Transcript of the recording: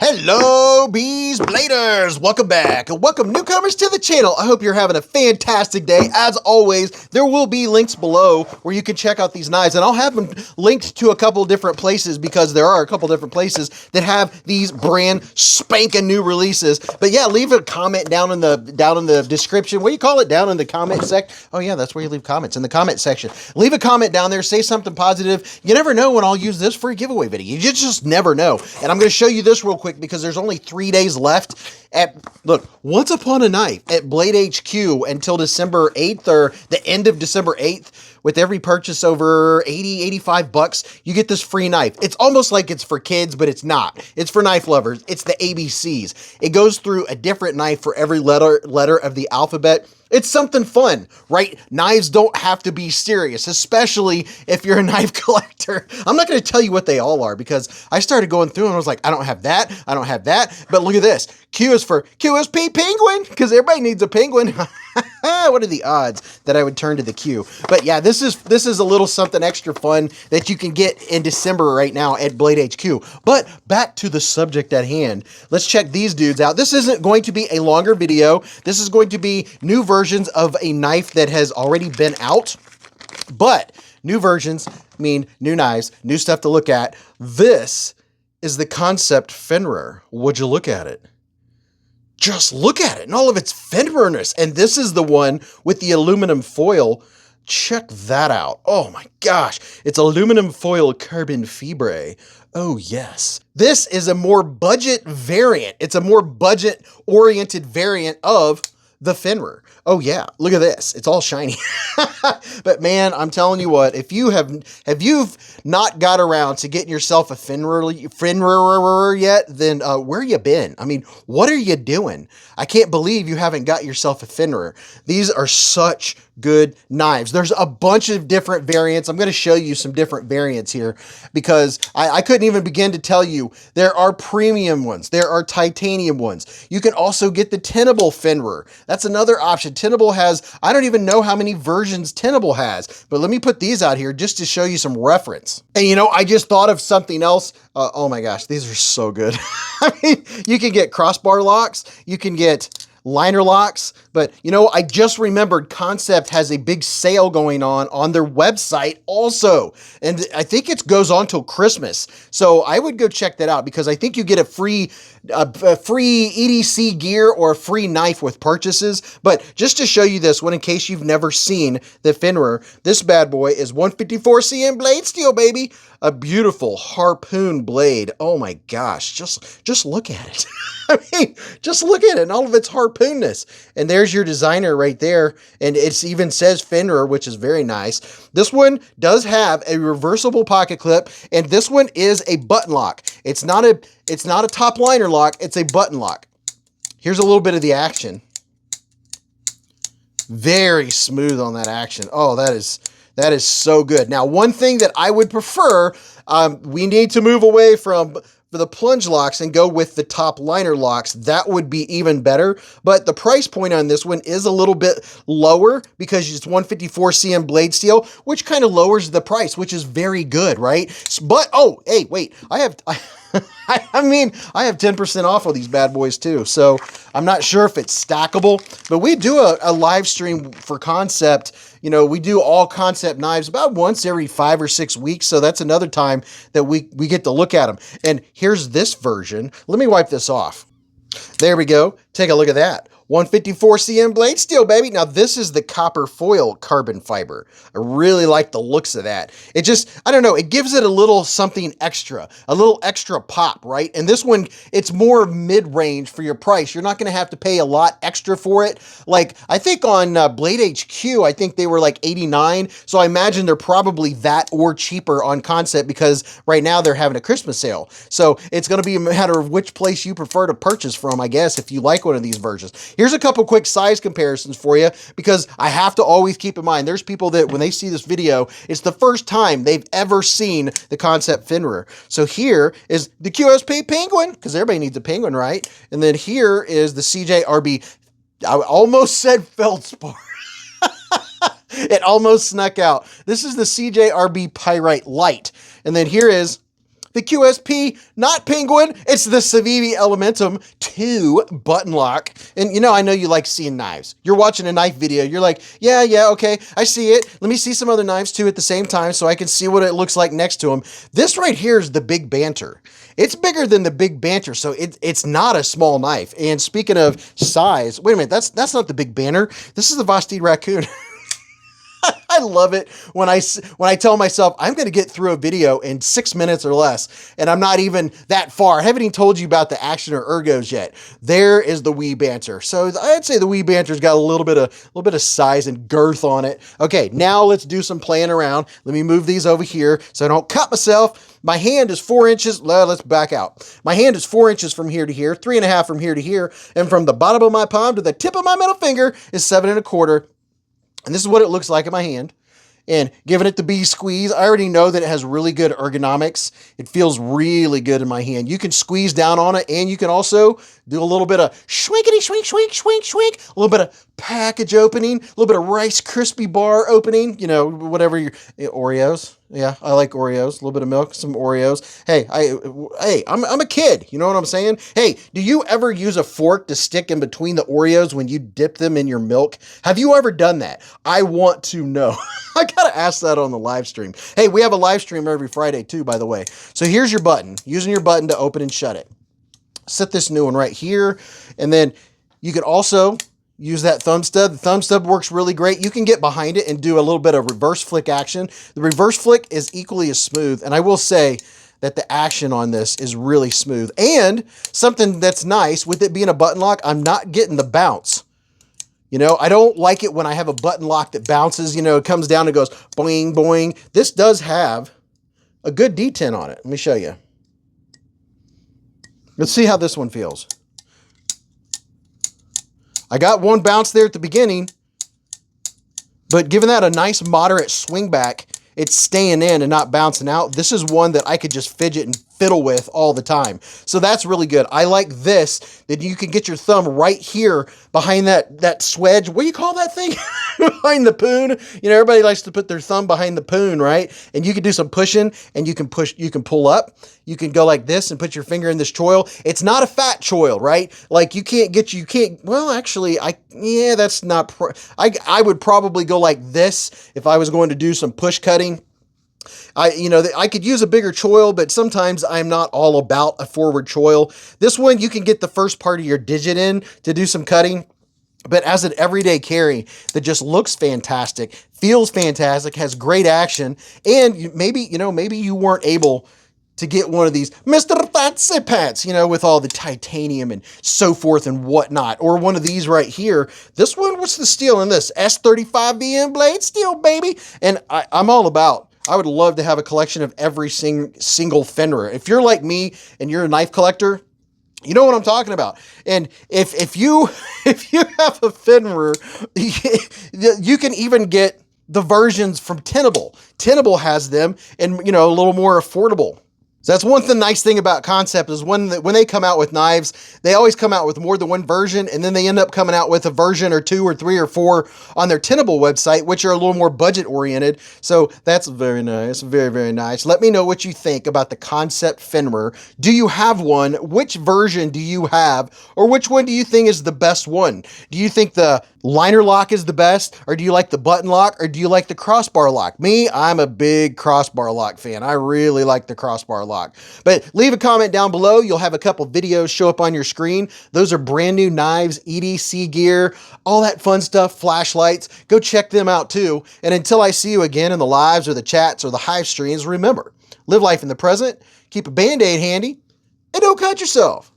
Hello, Bees Bladers! Welcome back, and welcome newcomers to the channel. I hope you're having a fantastic day. As always, there will be links below where you can check out these knives, and I'll have them linked to a couple different places because there are a couple different places that have these brand spanking new releases. But yeah, leave a comment down in the description. What do you call it? Down in the comment section? Oh yeah, that's where you leave comments, in the comment section. Leave a comment down there. Say something positive. You never know when I'll use this for a giveaway video. You just never know. And I'm going to show you this real quick because there's only 3 days left look, Once Upon a Knife at Blade HQ until December 8th or the end of December 8th. With every purchase over 80, 85 bucks, you get this free knife. It's almost like it's for kids, but it's not. It's for knife lovers. It's the ABCs. It goes through a different knife for every letter of the alphabet. It's something fun, right? Knives don't have to be serious, especially if you're a knife collector. I'm not going to tell you what they all are because I started going through and I was like, I don't have that. I don't have that. But look at this. Q is for QSP penguin because everybody needs a penguin. What are the odds that I would turn to the Q? But yeah, this is a little something extra fun that you can get in December right now at Blade HQ. But back to the subject at hand. Let's check these dudes out. This isn't going to be a longer video. This is going to be new versions of a knife that has already been out. But new versions mean new knives, new stuff to look at. This is the Concept Fenrir. Would you look at it? Just look at it and all of its Fenrirness. And this is the one with the aluminum foil. Check that out. Oh my gosh. It's aluminum foil carbon fibre. Oh yes. This is a more budget variant. It's a more budget oriented variant of the Fenrir. Oh yeah, look at this. It's all shiny. But man, I'm telling you what, if you've not got around to getting yourself a Fenrir yet, then where you been? I mean, what are you doing? I can't believe you haven't got yourself a Fenrir. These are such good knives. There's a bunch of different variants. I'm going to show you some different variants here because I couldn't even begin to tell you. There are premium ones. There are titanium ones. You can also get the Tenable Fenrir. That's another option. Tenable has, I don't even know how many versions Tenable has, but let me put these out here just to show you some reference. And you know, I just thought of something else. Oh my gosh, these are so good. I mean, you can get crossbar locks. You can get liner locks, but you know, I just remembered Concept has a big sale going on their website also, and I think it goes on till Christmas. So I would go check that out because I think you get a free EDC gear or a free knife with purchases. But just to show you this one, in case you've never seen the Fenrir, this bad boy is 154 cm blade steel, baby. A beautiful harpoon blade. Oh my gosh, just look at it. I mean, just look at it and all of its harpoonness. And there's your designer right there. And it even says Fenrir, which is very nice. This one does have a reversible pocket clip, and this one is a button lock. It's not a top liner lock, it's a button lock. Here's a little bit of the action. Very smooth on that action. Oh, that is so good. Now, one thing that I would prefer, we need to move away from the plunge locks and go with the top liner locks. That would be even better. But the price point on this one is a little bit lower because it's 154 cm blade steel, which kind of lowers the price, which is very good, right? But, oh, hey, wait, I have 10% off of these bad boys too. So I'm not sure if it's stackable, but we do a live stream for Concept. You know, we do all Concept knives about once every 5 or 6 weeks. So that's another time that we get to look at them. And here's this version. Let me wipe this off. There we go. Take a look at that. 154 cm blade steel, baby. Now, this is the copper foil carbon fiber. I really like the looks of that. It just, I don't know, it gives it a little something extra, a little extra pop, right? And this one, it's more mid-range for your price. You're not going to have to pay a lot extra for it. Like, I think on Blade HQ, I think they were like $89. So I imagine they're probably that or cheaper on Concept because right now they're having a Christmas sale. So it's going to be a matter of which place you prefer to purchase from, I guess, if you like one of these versions. Here's a couple quick size comparisons for you because I have to always keep in mind there's people that when they see this video, it's the first time they've ever seen the Concept Fenrir. So here is the QSP penguin because everybody needs a penguin, right? And then here is the CJRB. I almost said feldspar. It almost snuck out. This is the CJRB Pyrite Light. And then here is the QSP, not Penguin. It's the Civivi Elementum 2 button lock. And you know, I know you like seeing knives. You're watching a knife video. You're like, yeah, okay, I see it. Let me see some other knives too at the same time so I can see what it looks like next to them. This right here is the Big Banter. It's bigger than the Big Banter, so it's not a small knife. And speaking of size, wait a minute, that's not the Big Banter. This is the Vosteed Raccoon. I love it when I tell myself I'm going to get through a video in 6 minutes or less, and I'm not even that far. I haven't even told you about the Action or Ergos yet. There is the Wee Banter. So I'd say the Wee Banter's got a little bit of size and girth on it. Okay, now let's do some playing around. Let me move these over here so I don't cut myself. My hand is 4 inches. Let's back out. My hand is 4 inches from here to here, 3.5 from here to here, and from the bottom of my palm to the tip of my middle finger is 7.25. And this is what it looks like in my hand. And giving it the B squeeze, I already know that it has really good ergonomics. It feels really good in my hand. You can squeeze down on it, and you can also do a little bit of shwinkity, swink, swink, swink, swink, a little bit of package opening, a little bit of Rice Krispie bar opening, you know, whatever your Oreos. Yeah, I like Oreos. A little bit of milk, some Oreos. Hey, I'm a kid. You know what I'm saying? Hey, do you ever use a fork to stick in between the Oreos when you dip them in your milk? Have you ever done that? I want to know. I gotta ask that on the live stream. Hey, we have a live stream every Friday too, by the way. So here's your button. Using your button to open and shut it. Set this new one right here, and then you could also use that thumb stud. The thumb stud works really great. You can get behind it and do a little bit of reverse flick action. The reverse flick is equally as smooth, and I will say that the action on this is really smooth. And something that's nice, with it being a button lock, I'm not getting the bounce. You know, I don't like it when I have a button lock that bounces, you know, it comes down and goes boing, boing. This does have a good detent on it. Let me show you. Let's see how this one feels. I got one bounce there at the beginning, but giving that a nice moderate swing back, it's staying in and not bouncing out. This is one that I could just fidget and fiddle with all the time. So that's really good. I like this, that you can get your thumb right here behind that swedge. What do you call that thing? Behind the poon. You know, everybody likes to put their thumb behind the poon, right? And you can do some pushing, and you can pull up. You can go like this and put your finger in this choil. It's not a fat choil, right? Like well, actually, that's not, I would probably go like this if I was going to do some push cutting. I could use a bigger choil, but sometimes I'm not all about a forward choil. This one, you can get the first part of your digit in to do some cutting. But as an everyday carry that just looks fantastic, feels fantastic, has great action, and maybe you weren't able to get one of these Mr. Fancy Pants, you know, with all the titanium and so forth and whatnot, or one of these right here. This one, what's the steel in this? S35VN blade steel, baby. And I'm all about, I would love to have a collection of every single Fenrir. If you're like me and you're a knife collector, you know what I'm talking about. And if you have a Fenrir, you can even get the versions from Tenable. Tenable has them, and you know, a little more affordable. So that's one nice thing about Concept is when they come out with knives, they always come out with more than one version, and then they end up coming out with a version or 2 or 3 or 4 on their Tenable website, which are a little more budget oriented. So that's very nice, very, very nice. Let me know what you think about the Concept Fenrir. Do you have one? Which version do you have? Or which one do you think is the best one? Do you think the liner lock is the best, or do you like the button lock, or do you like the crossbar lock? Me, I'm a big crossbar lock fan. I really like the crossbar lock. But leave a comment down below. You'll have a couple videos show up on your screen. Those are brand new knives, EDC gear, all that fun stuff, flashlights. Go check them out too. And until I see you again in the lives or the chats or the hive streams, remember, live life in the present, keep a Band-Aid handy, and don't cut yourself.